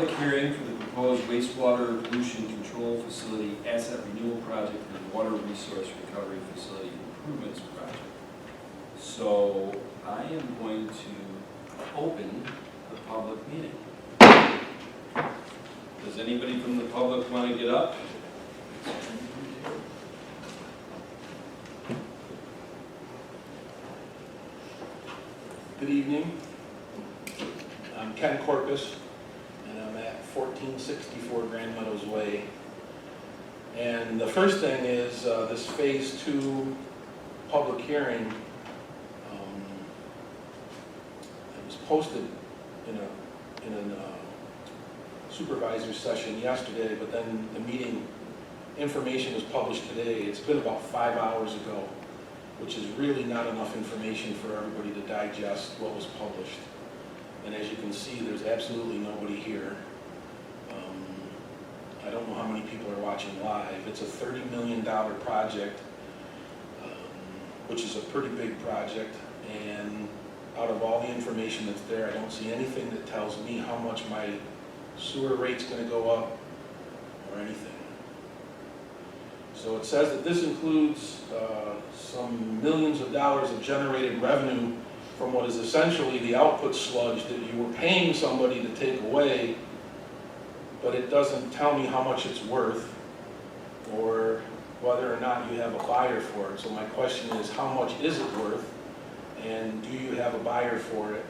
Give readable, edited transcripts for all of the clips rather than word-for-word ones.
public hearing for the proposed wastewater pollution control facility asset renewal project and water resource recovery facility improvements project. So I am going to open the public meeting. Does anybody from the public want to get up? Good evening. I'm Ken Corpus, and I'm at 1464 Grand Meadows Way. And the first thing is this Phase 2 public hearing. It was posted in a supervisor's session yesterday, but then the meeting information was published today. It's been about 5 hours ago, which is really not enough information for everybody to digest what was published. And as you can see, there's absolutely nobody here. I don't know how many people are watching live. It's a $30 million project, which is a pretty big project. And out of all the information that's there, I don't see anything that tells me how much my sewer rate's going to go up or anything. So it says that this includes some millions of dollars of generated revenue from what is essentially the output sludge that you were paying somebody to take away, but it doesn't tell me how much it's worth or whether or not you have a buyer for it. So my question is, how much is it worth, and do you have a buyer for it?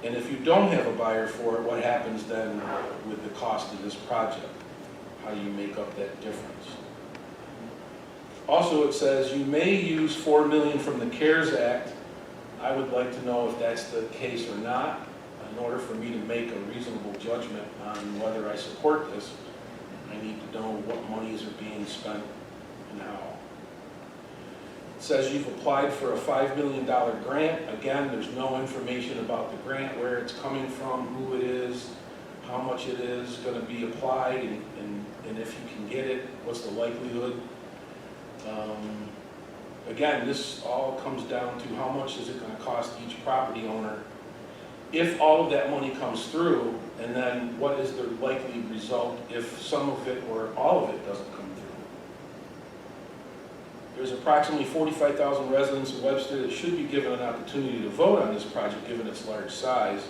And if you don't have a buyer for it, what happens then with the cost of this project? How do you make up that difference? Also, it says you may use $4 million from the CARES Act. I would like to know if that's the case or not. In order for me to make a reasonable judgment on whether I support this, I need to know what monies are being spent and how. It says you've applied for a $5 million grant. Again, there's no information about the grant, where it's coming from, who it is, how much it is going to be applied, and if you can get it, what's the likelihood. Again, this all comes down to how much is it going to cost each property owner if all of that money comes through, and then what is the likely result if some of it or all of it doesn't come through. There's approximately 45,000 residents of Webster that should be given an opportunity to vote on this project given its large size,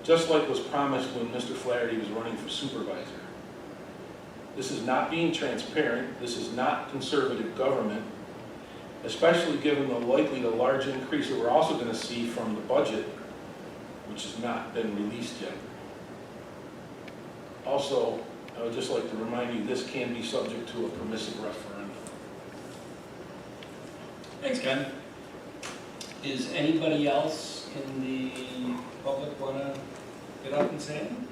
just like was promised when Mr. Flaherty was running for supervisor. This is not being transparent. This is not conservative government, especially given the large increase that we're also going to see from the budget, which has not been released yet. Also, I would just like to remind you, this can be subject to a permissive referendum. Thanks, Ken. Is anybody else in the public want to get up and say anything?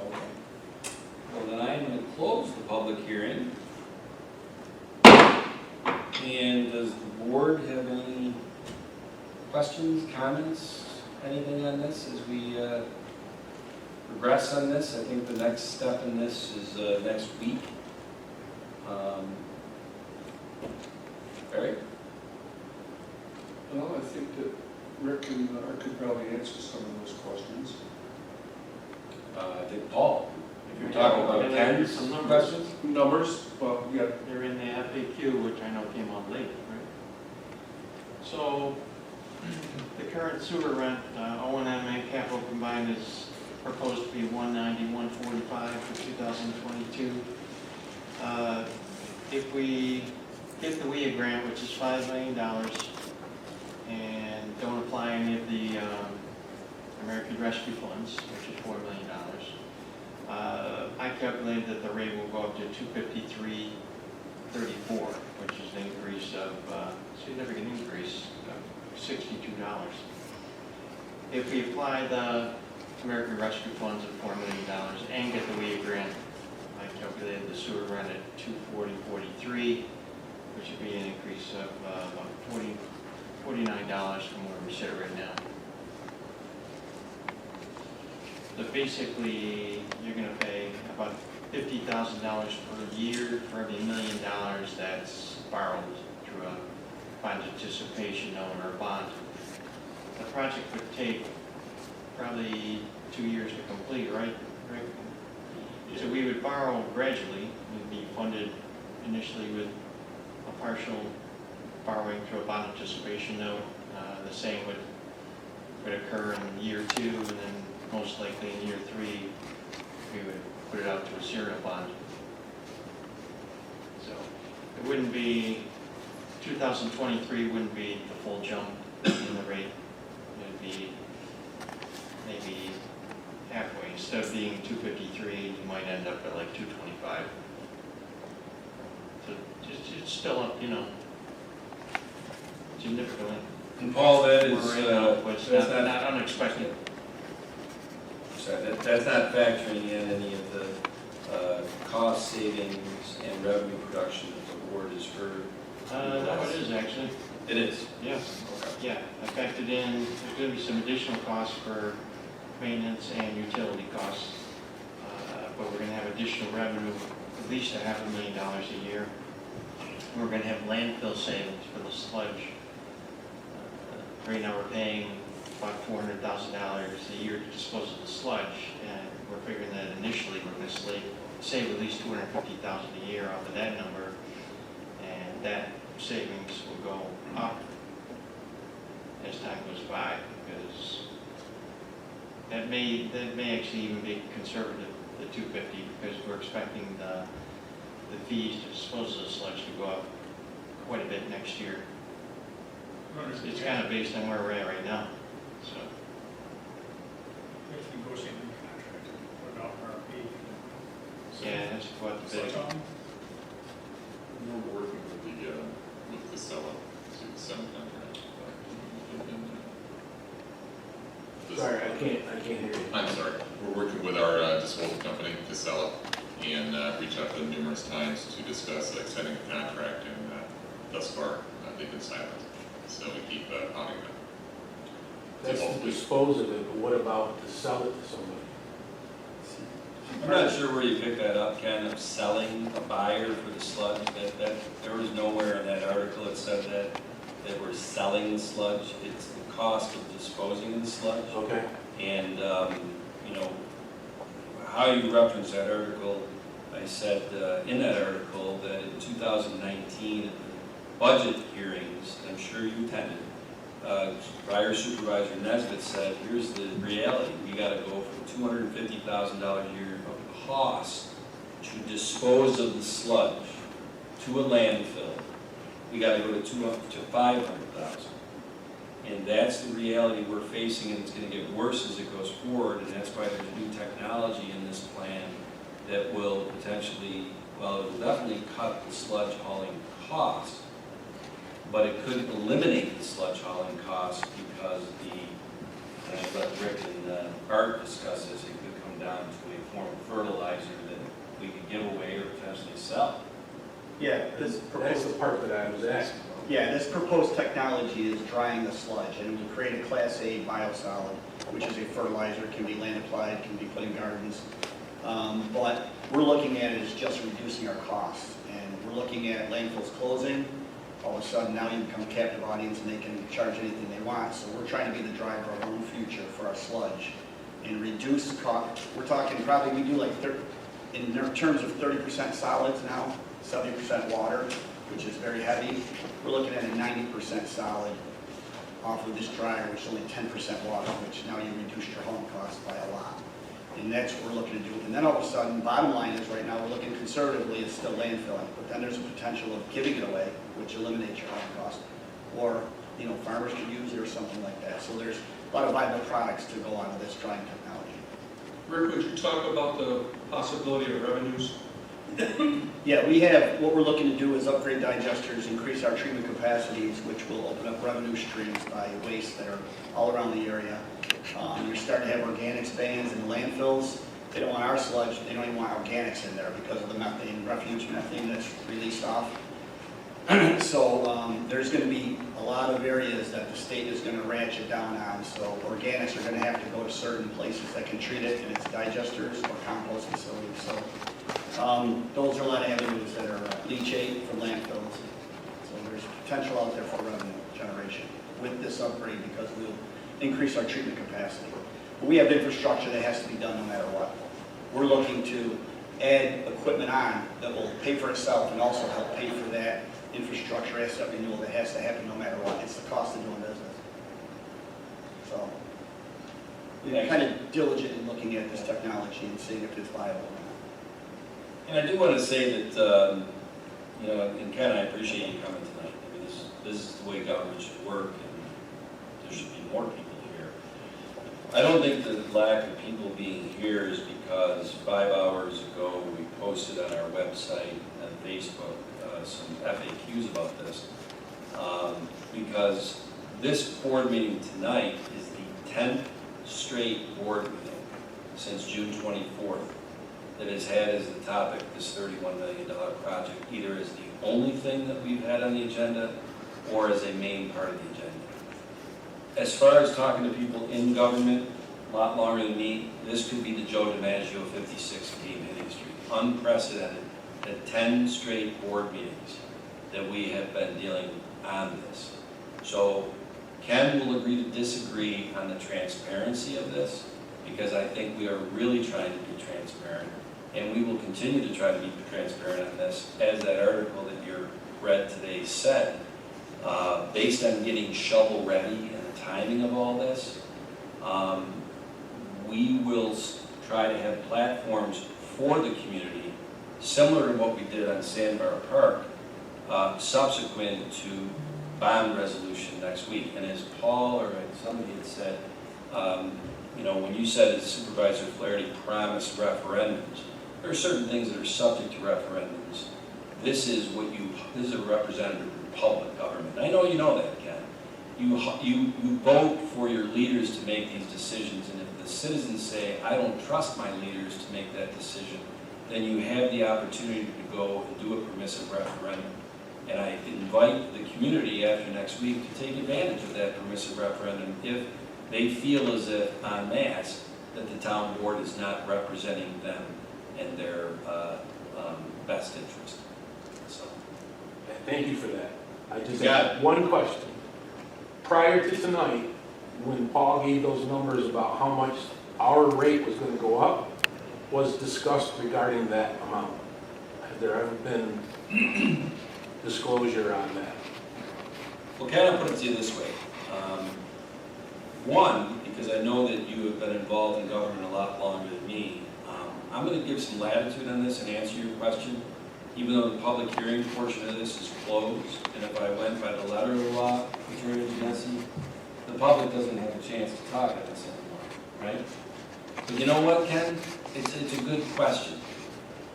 Okay. Well, then I am going to close the public hearing. And does the board have any questions, comments, anything on this as we progress on this? I think the next step in this is next week. Barry? Well, I think that Rick and Art could probably answer some of those questions. I think Paul, if you're talking about Ken's some questions? Numbers, well, yeah. They're in the FAQ, which I know came out late, right? So, the current sewer rent, O&M and capital combined is proposed to be $190, $145 for 2022. If we get the WIA grant, which is $5 million, and don't apply any of the American Rescue Funds, which is $4 million, I calculated that the rate will go up to $253.34, which is an increase of significant increase of $62. If we apply the American Rescue Funds of $4 million and get the WIA grant, I calculated the sewer rent at $240.43, which would be an increase of about $49 from where we sit right now. So basically, you're going to pay about $50,000 per year for every $1 million that's borrowed through a bond anticipation note or bond. The project would take probably 2 years to complete, right? Rick? So we would borrow gradually, we'd be funded initially with a partial borrowing through a bond anticipation note. The same would occur in year 2, and then most likely in year 3, we would put it out to a serial bond. So it wouldn't be, 2023 wouldn't be the full jump in the rate. It'd be maybe halfway. Instead of being 253, you might end up at like 225. So it's still up, significantly. And Paul, that is, We're right now, but it's that's not unexpected. sorry, that's not factoring in any of the cost savings and revenue production that the board has heard. No, it is actually. It is. Yeah. Okay. Yeah, I factored in, there's going to be some additional costs for maintenance and utility costs, but we're going to have additional revenue, at least $500,000 a year. We're going to have landfill savings for the sludge. Right now we're paying about $400,000 a year to dispose of the sludge, and we're figuring that initially we're going to save at least $250,000 a year off of that number, and that savings will go up as time goes by, because that may actually even be conservative, the 250, because we're expecting the fees to dispose of the sludge to go up quite a bit next year. It's kind of based on where we're at right now, so. If we negotiate a new contract, put it out for RFP. Yeah, that's what the big. We're working with the seller to send a contract. Sorry, I can't hear you. I'm sorry. We're working with our disposal company, Casella, and reached out to them numerous times to discuss extending the contract, and thus far they've been silent. So we keep honoring them. That's to dispose of it, but what about to sell it to somebody? I'm not sure where you picked that up, Ken, of selling a buyer for the sludge. That there was nowhere in that article that said that we're selling the sludge. It's the cost of disposing of the sludge. Okay. And, how you reference that article, I said in that article that in 2019, at the budget hearings, I'm sure you attended, prior Supervisor Nesbitt said, here's the reality. We got to go from $250,000 a year of cost to dispose of the sludge to a landfill. We got to go to $500,000. And that's the reality we're facing, and it's going to get worse as it goes forward, and that's why there's new technology in this plan that will potentially, well, it will definitely cut the sludge hauling cost, but it could eliminate the sludge hauling cost because and I let Rick and Art discuss this, it could come down to a form of fertilizer that we could give away or potentially sell. Yeah, That's the part that I was asking about. Yeah, this proposed technology is drying the sludge, and we create a Class A biosolid, which is a fertilizer, can be land applied, can be put in gardens. But we're looking at it as just reducing our costs, and we're looking at landfills closing. All of a sudden, now you become a captive audience, and they can charge anything they want. So we're trying to be the driver of our own future for our sludge and reduce cost. We're talking probably, we do like, in terms of 30% solids now, 70% water, which is very heavy. We're looking at a 90% solid off of this dryer, which is only 10% water, which now you reduce your hauling costs by a lot. And that's what we're looking to do. And then all of a sudden, bottom line is right now, we're looking conservatively, it's still landfilling, but then there's a potential of giving it away, which eliminates your hauling cost. Or, farmers could use it or something like that. So there's a lot of viable products to go out of this drying technology. Rick, would you talk about the possibility of revenues? Yeah, what we're looking to do is upgrade digesters, increase our treatment capacities, which will open up revenue streams by waste that are all around the area. You're starting to have organics bans in landfills. They don't want our sludge, they don't even want organics in there because of the methane, refuge methane that's released off. So there's going to be a lot of areas that the state is going to ratchet down on. So organics are going to have to go to certain places that can treat it, and it's digesters or compost facilities. So those are a lot of avenues that are leachate from landfills. So there's potential out there for revenue generation with this upgrade because we'll increase our treatment capacity. But we have infrastructure that has to be done no matter what. We're looking to add equipment on that will pay for itself and also help pay for that infrastructure asset renewal that has to happen no matter what. It's the cost of doing business. So, we're kind of diligent in looking at this technology and seeing if it's viable or not. And I do want to say that, you know, and Ken, I appreciate you coming tonight. I mean, this is the way government should work, and there should be more people here. I don't think the lack of people being here is because 5 hours ago we posted on our website and Facebook some FAQs about this. Because this board meeting tonight is the 10th straight board meeting since June 24th that has had as the topic this $31 million project, either as the only thing that we've had on the agenda or as a main part of the agenda. As far as talking to people in government, a lot longer than me, this could be the Joe DiMaggio 56 game hitting streak. Unprecedented at 10 straight board meetings that we have been dealing on this. So Ken will agree to disagree on the transparency of this, because I think we are really trying to be transparent, and we will continue to try to be transparent on this, as that article that you read today said, based on getting shovel ready and the timing of all this. We will try to have platforms for the community, similar to what we did on Sandbar Park, subsequent to bond resolution next week. And as Paul or somebody had said, you know, when you said that Supervisor Flaherty promised referendums, there are certain things that are subject to referendums. This is a representative republic government. I know you know that, Ken. You vote for your leaders to make these decisions, and if the citizens say, I don't trust my leaders to make that decision, then you have the opportunity to go and do a permissive referendum. And I invite the community after next week to take advantage of that permissive referendum if they feel as if, en masse, that the town board is not representing them and their best interest. So, Thank you for that. I just got have one question. Prior to tonight, when Paul gave those numbers about how much our rate was going to go up, was discussed regarding that amount. Has there ever been disclosure on that? well, can I put it to you this way? One, because I know that you have been involved in government a lot longer than me, I'm going to give some latitude on this and answer your question, even though the public hearing portion of this is closed, and if I went by the letter of the law, Attorney Genesi, the public doesn't have a chance to talk on this anymore, right? But you know what, Ken? It's a good question.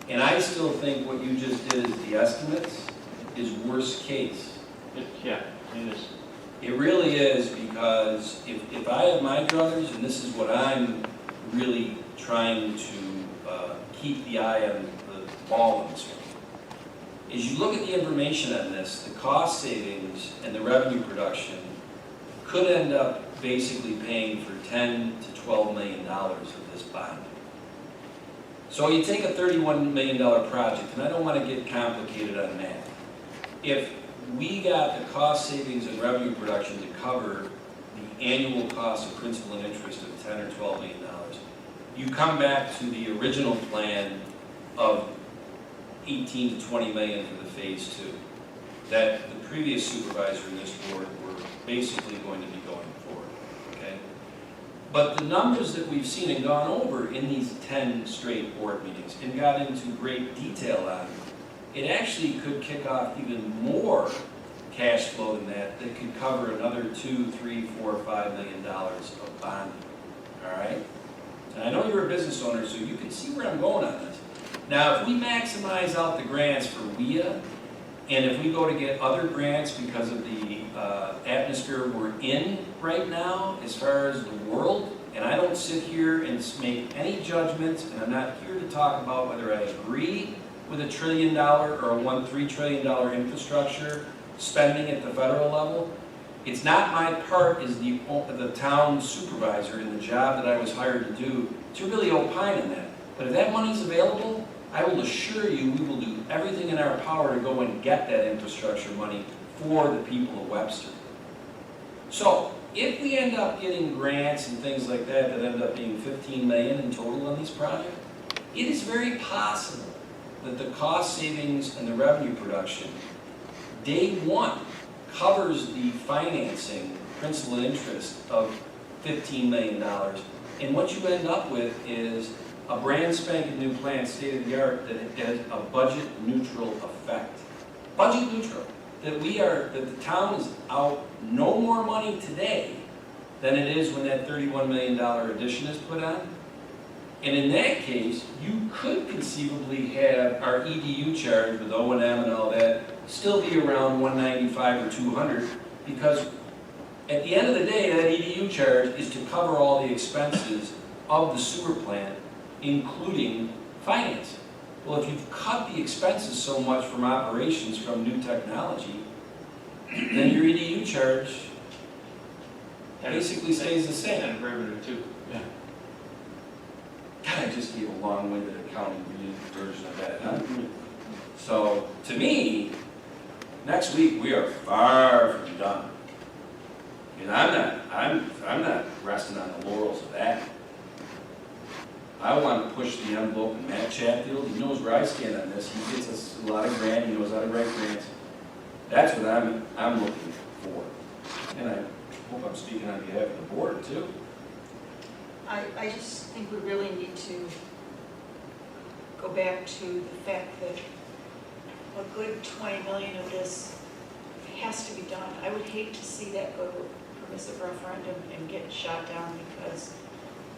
And I still think what you just did as the estimates is worst case. Yeah, it is. It really is, because if I have my druthers, and this is what I'm really trying to keep the eye on the ball on this one, is you look at the information on this, the cost savings and the revenue production could end up basically paying for $10 to $12 million of this bond. So you take a $31 million project, and I don't want to get complicated on math. If we got the cost savings and revenue production to cover the annual cost of principal and interest of $10 or $12 million, you come back to the original plan of 18 to 20 million for the phase 2 that the previous supervisor in this board were basically going to be going forward, okay? But the numbers that we've seen and gone over in these 10 straight board meetings and got into great detail on, it actually could kick off even more cash flow than that could cover another $2, $3, $4, $5 million of bonding, all right? And I know you're a business owner, so you can see where I'm going on this. Now, if we maximize out the grants for WIA, and if we go to get other grants because of the atmosphere we're in right now, as far as the world, and I don't sit here and make any judgments, and I'm not here to talk about whether I agree with $1 trillion or a $3 trillion infrastructure spending at the federal level. It's not my part as the town supervisor in the job that I was hired to do to really opine on that. But if that money's available, I will assure you we will do everything in our power to go and get that infrastructure money for the people of Webster. So, if we end up getting grants and things like that that end up being 15 million in total on these projects, it is very possible that the cost savings and the revenue production, day one, covers the financing, principal and interest of $15 million. And what you end up with is a brand spanking new plant, state of the art, that has a budget neutral effect. Budget neutral. That the town is out no more money today than it is when that $31 million addition is put on. And in that case, you could conceivably have our EDU charge with O&M and all that still be around 195 or 200, because at the end of the day, that EDU charge is to cover all the expenses of the sewer plant, including financing. Well, if you've cut the expenses so much from operations from new technology, then your EDU charge basically stays the same. And revenue too. Yeah. God, I just gave a long-winded accounting version of that, huh? So, to me, next week, we are far from done. And I'm not resting on the laurels of that. I want to push the envelope, and Matt Chatfield, he knows where I stand on this. He gets us a lot of grant, he knows how to write grants. That's what I'm looking for. And I hope I'm speaking on behalf of the board, too. I just think we really need to go back to the fact that a good 20 million of this has to be done. I would hate to see that go to a permissive referendum and get shot down, because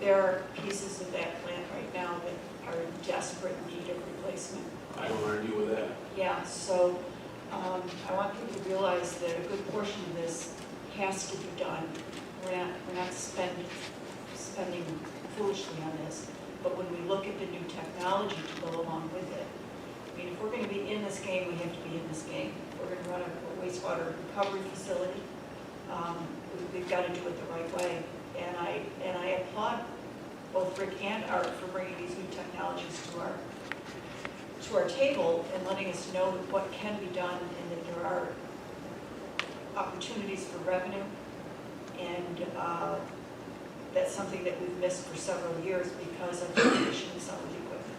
there are pieces of that plant right now that are in desperate need of replacement. I don't argue with that. Yeah, so I want people to realize that a good portion of this has to be done. We're not spending foolishly on this, but when we look at the new technology to go along with it, I mean, if we're going to be in this game, we have to be in this game. If we're going to run a wastewater recovery facility, we've got to do it the right way. And I applaud both Rick and Art for bringing these new technologies to our table and letting us know what can be done, and that there are opportunities for revenue, and that's something that we've missed for several years because of the condition of some of the equipment.